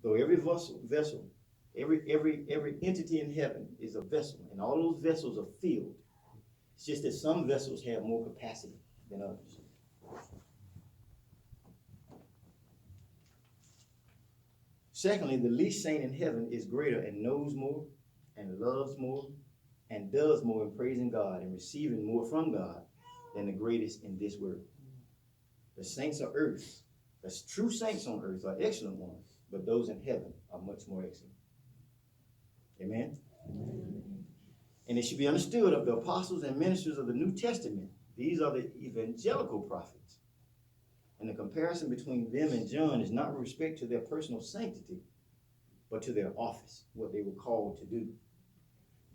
Though every vessel, every entity in heaven is a vessel, and all those vessels are filled. It's just that some vessels have more capacity than others. Secondly, the least saint in heaven is greater and knows more and loves more and does more in praising God and receiving more from God than the greatest in this world. The saints of earth, the true saints on earth are excellent ones, but those in heaven are much more excellent. Amen? Amen. And it should be understood of the apostles and ministers of the New Testament, these are the evangelical prophets. And the comparison between them and John is not with respect to their personal sanctity, but to their office, what they were called to do.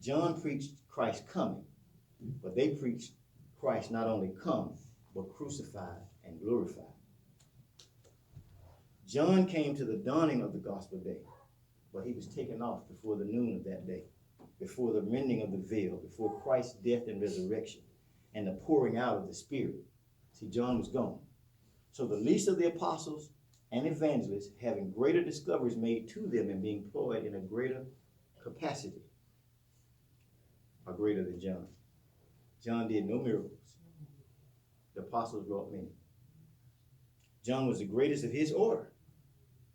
John preached Christ coming, but they preached Christ not only come, but crucified and glorified. John came to the dawning of the gospel day, but he was taken off before the noon of that day, before the rending of the veil, before Christ's death and resurrection, and the pouring out of the Spirit. See, John was gone. So the least of the apostles and evangelists, having greater discoveries made to them and being employed in a greater capacity, are greater than John. John did no miracles. The apostles wrought many. John was the greatest of his order,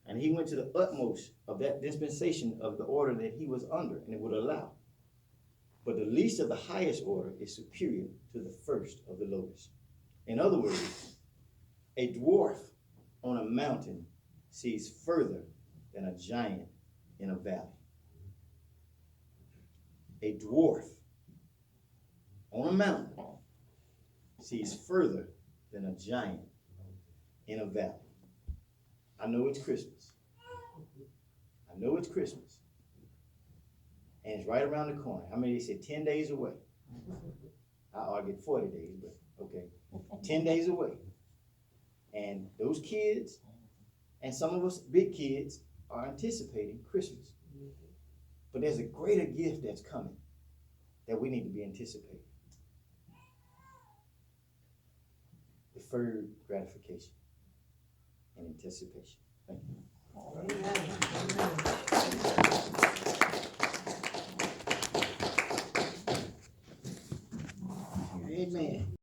and he went to the utmost of that dispensation of the order that he was under and it would allow. But the least of the highest order is superior to the first of the lowest. In other words, a dwarf on a mountain sees further than a giant in a valley. A dwarf on a mountain sees further than a giant in a valley. I know it's Christmas. I know it's Christmas. And it's right around the corner. How many they said 10 days away? I argued 40 days, but okay. 10 days away. And those kids, and some of us big kids, are anticipating Christmas. But there's a greater gift that's coming that we need to be anticipating. Deferred gratification and anticipation. Thank you. Amen.